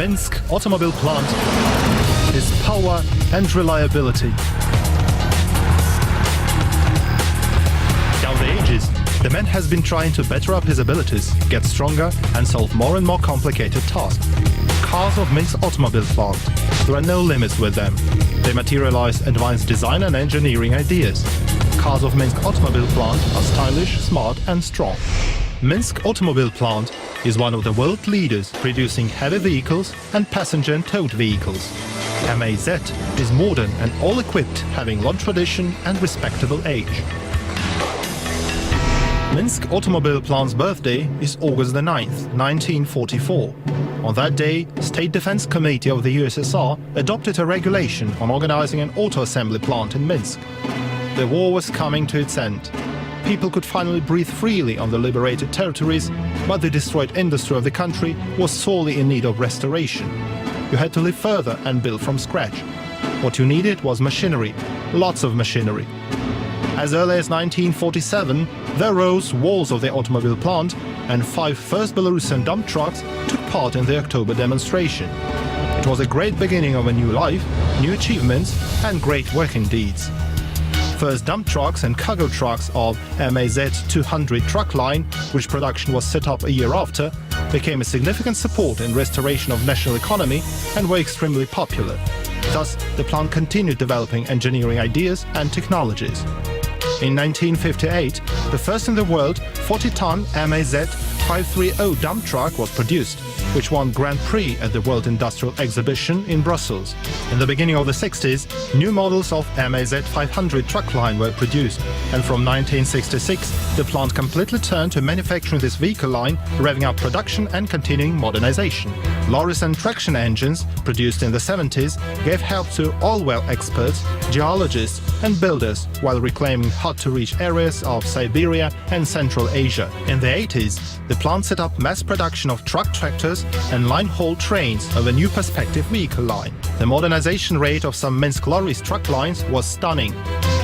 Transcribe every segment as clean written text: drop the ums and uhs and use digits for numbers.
Minsk automobile plant is power and reliability. Down the ages, the man has been trying to better up his abilities, get stronger and solve more and more complicated tasks. Cars of Minsk automobile plant. There are no limits with them. They materialize advanced design and engineering ideas. Cars of Minsk automobile plant are stylish, smart and strong. Minsk automobile plant is one of the world leaders producing heavy vehicles and passenger and towed vehicles. MAZ is modern and all-equipped, having long tradition and respectable age. Minsk automobile plant's birthday is August the 9th, 1944. On that day, State Defense Committee of the USSR adopted a regulation on organizing an auto assembly plant in Minsk. The war was coming to its end. People could finally breathe freely on the liberated territories, but the destroyed industry of the country was sorely in need of restoration. You had to live further and build from scratch. What you needed was machinery, lots of machinery. As early as 1947, there rose walls of the automobile plant, and 5 first Belarusian dump trucks took part in the October demonstration. It was a great beginning of a new life, new achievements and great working deeds. First dump trucks and cargo trucks of MAZ 200 truck line, which production was set up a year after, became a significant support in restoration of national economy and were extremely popular. Thus, the plant continued developing engineering ideas and technologies. In 1958, the first in the world 40-ton MAZ 530 dump truck was produced, which won Grand Prix at the World Industrial Exhibition in Brussels. In the beginning of the 60s, new models of MAZ 500 truck line were produced, and from 1966, the plant completely turned to manufacturing this vehicle line, revving up production and continuing modernization. Lorries and traction engines, produced in the 70s, gave help to oil well experts, geologists and builders while reclaiming hard-to-reach areas of Siberia and Central Asia. In the 80s, the plant set up mass production of truck tractors and line-haul trains of a new perspective vehicle line. The modernization rate of some Minsk lorries truck lines was stunning.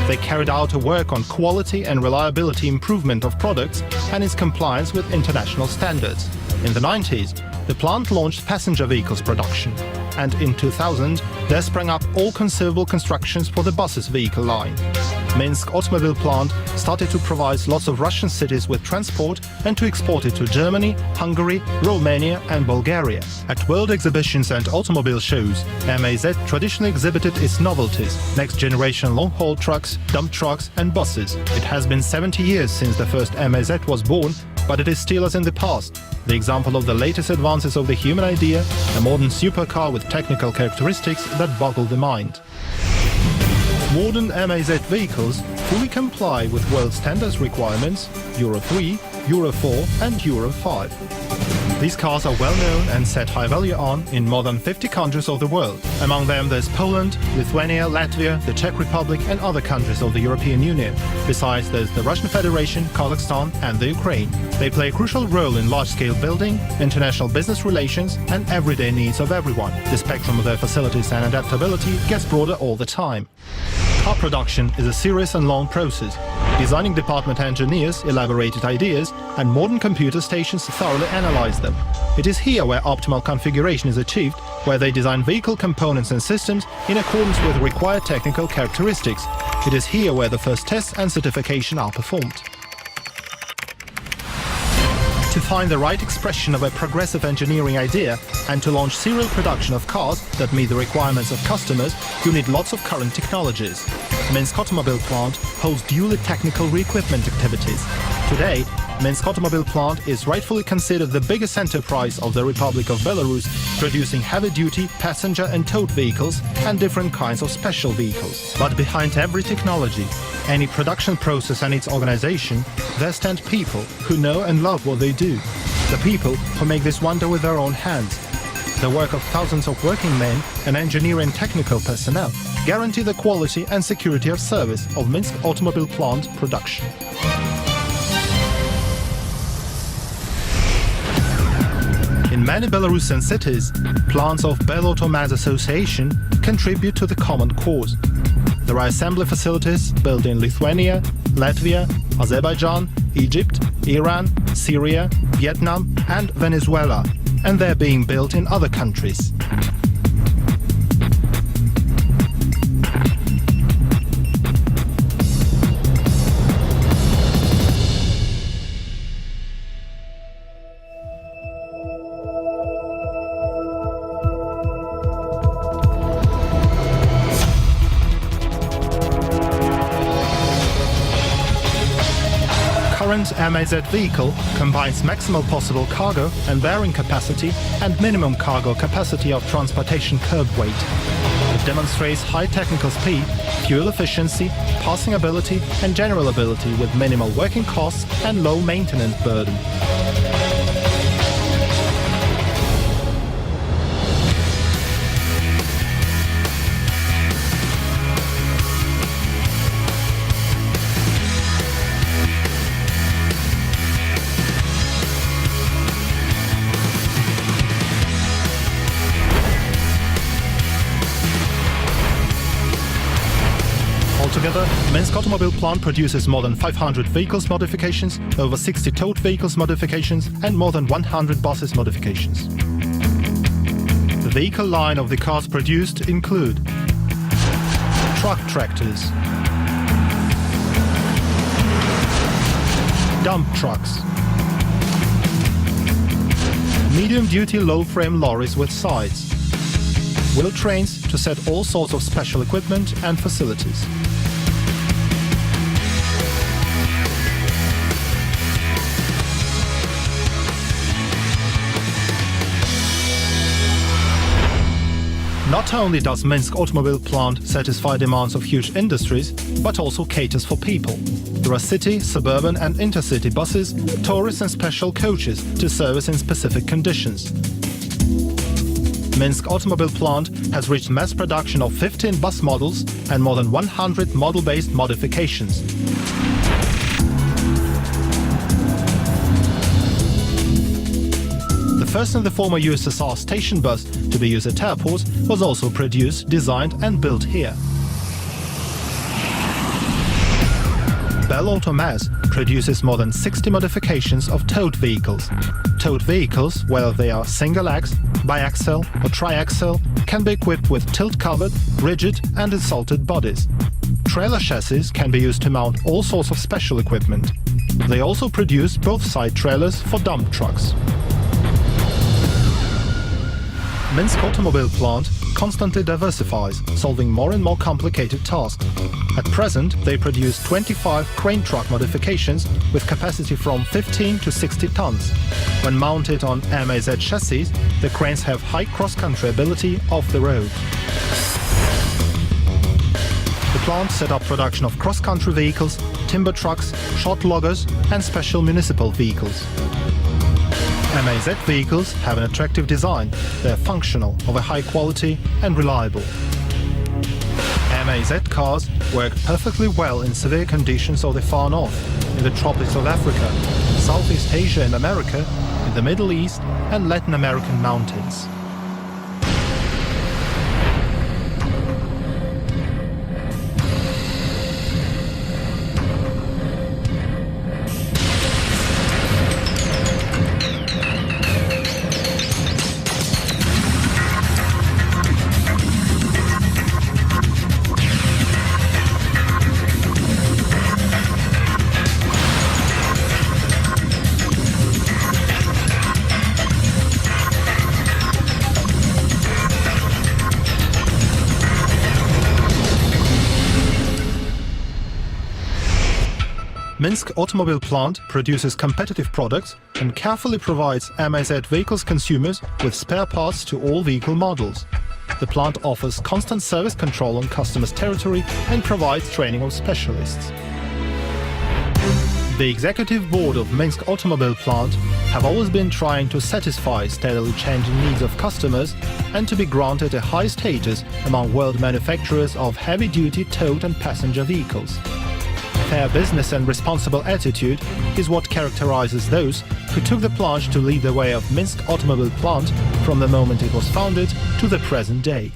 They carried out a work on quality and reliability improvement of products and its compliance with international standards. In the 90s, the plant launched passenger vehicles production, and in 2000 there sprang up all conceivable constructions for the buses vehicle line. Minsk automobile plant started to provide lots of Russian cities with transport and to export it to Germany, Hungary, Romania and Bulgaria. At world exhibitions and automobile shows, MAZ traditionally exhibited its novelties, next-generation long-haul trucks, dump trucks and buses. It has been 70 years since the first MAZ was born, but it is still as in the past, the example of the latest advances of the human idea, a modern supercar with technical characteristics that boggle the mind. Modern MAZ vehicles fully comply with world standards requirements Euro 3, Euro 4 and Euro 5. These cars are well known and set high value on in more than 50 countries of the world. Among them there's Poland, Lithuania, Latvia, the Czech Republic and other countries of the European Union. Besides, there's the Russian Federation, Kazakhstan and the Ukraine. They play a crucial role in large-scale building, international business relations and everyday needs of everyone. The spectrum of their facilities and adaptability gets broader all the time. Car production is a serious and long process. Designing department engineers elaborated ideas and modern computer stations thoroughly analyze them. It is here where optimal configuration is achieved, where they design vehicle components and systems in accordance with required technical characteristics. It is here where the first tests and certification are performed. To find the right expression of a progressive engineering idea and to launch serial production of cars that meet the requirements of customers, you need lots of current technologies. Minsk automobile plant holds duly technical re-equipment activities. Today, Minsk automobile plant is rightfully considered the biggest enterprise of the Republic of Belarus, producing heavy-duty passenger and towed vehicles and different kinds of special vehicles. But behind every technology, any production process and its organization, there stand people who know and love what they do. The people who make this wonder with their own hands. The work of thousands of working men and engineering technical personnel guarantee the quality and security of service of Minsk automobile plant production. In many Belarusian cities, plants of MAZ AUTO Association contribute to the common cause. There are assembly facilities built in Lithuania, Latvia, Azerbaijan, Egypt, Iran, Syria, Vietnam and Venezuela, and they're being built in other countries. Current MAZ vehicle combines maximal possible cargo and bearing capacity and minimum cargo capacity of transportation curb weight. It demonstrates high technical speed, fuel efficiency, passing ability and general ability with minimal working costs and low maintenance burden. Altogether, Minsk Automobile Plant produces more than 500 vehicles modifications, over 60 towed vehicles modifications and more than 100 buses modifications. The vehicle line of the cars produced include truck tractors, dump trucks, medium-duty low-frame lorries with sides, wheel trains to set all sorts of special equipment and facilities. Not only does Minsk Automobile Plant satisfy demands of huge industries, but also caters for people. There are city, suburban and intercity buses, tourist and special coaches to service in specific conditions. Minsk Automobile Plant has reached mass production of 15 bus models and more than 100 model-based modifications. The first and the former USSR station bus to be used at airports was also produced, designed and built here. MAZ produces more than 60 modifications of towed vehicles. Towed vehicles, whether they are single-axe, biaxial or triaxial, can be equipped with tilt-covered, rigid and insulted bodies. Trailer chassis can be used to mount all sorts of special equipment. They also produce both side trailers for dump trucks. Minsk Automobile Plant constantly diversifies, solving more and more complicated tasks. At present, they produce 25 crane truck modifications with capacity from 15 to 60 tons. When mounted on MAZ chassis, the cranes have high cross-country ability off the road. The plant set up production of cross-country vehicles, timber trucks, short loggers and special municipal vehicles. MAZ vehicles have an attractive design, they are functional, of a high quality and reliable. MAZ cars work perfectly well in severe conditions of the far north, in the tropics of Africa, Southeast Asia and America, in the Middle East and Latin American mountains. Minsk Automobile Plant produces competitive products and carefully provides MAZ vehicles consumers with spare parts to all vehicle models. The plant offers constant service control on customers' territory and provides training of specialists. The executive board of Minsk Automobile Plant have always been trying to satisfy steadily changing needs of customers and to be granted a high status among world manufacturers of heavy-duty towed and passenger vehicles. Fair business and responsible attitude is what characterizes those who took the plunge to lead the way of Minsk Automobile Plant from the moment it was founded to the present day.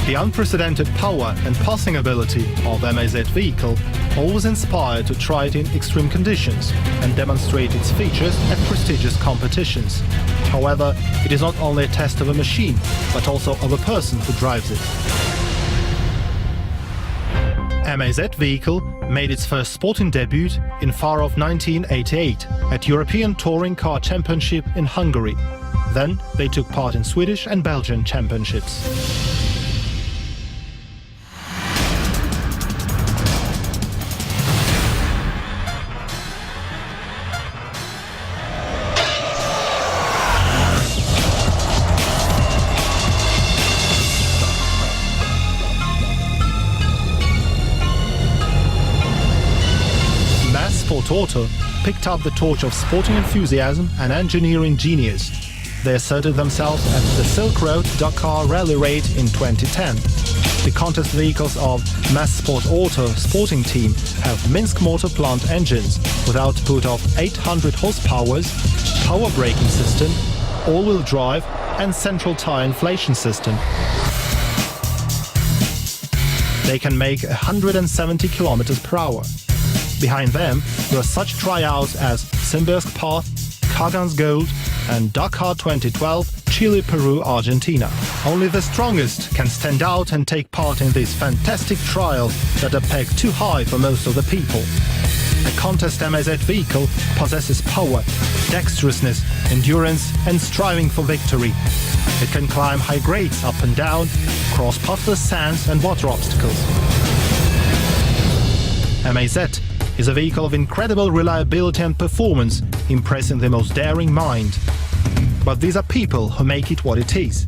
The unprecedented power and passing ability of MAZ vehicle always inspired to try it in extreme conditions and demonstrate its features at prestigious competitions. However, it is not only a test of a machine, but also of a person who drives it. MAZ vehicle made its first sporting debut in far of 1988 at European Touring Car Championship in Hungary. Then they took part in Swedish and Belgian championships. MAZ Auto picked up the torch of sporting enthusiasm and engineering genius. They asserted themselves at the Silk Road Dakar Rally Raid in 2010. The contest vehicles of MAZ Auto sporting team have Minsk motor plant engines with output of 800 horsepower, power braking system, all-wheel drive and central tire inflation system. They can make 170 km per hour. Behind them were such tryouts as Simbirsk Path, Kagan's Gold and Dakar 2012, Chile, Peru, Argentina. Only the strongest can stand out and take part in these fantastic trials that are pegged too high for most of the people. A contest MAZ vehicle possesses power, dexterousness, endurance and striving for victory. It can climb high grades up and down, cross pathless sands and water obstacles. MAZ is a vehicle of incredible reliability and performance, impressing the most daring mind. But these are people who make it what it is.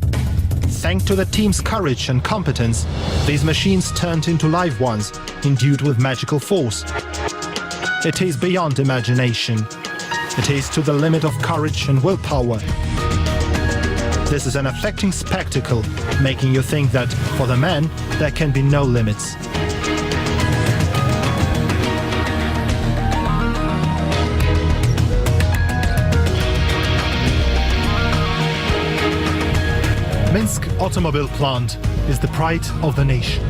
Thanks to the team's courage and competence, these machines turned into live ones, endued with magical force. It is beyond imagination. It is to the limit of courage and willpower. This is an affecting spectacle, making you think that, for the man, there can be no limits. Minsk automobile plant is the pride of the nation.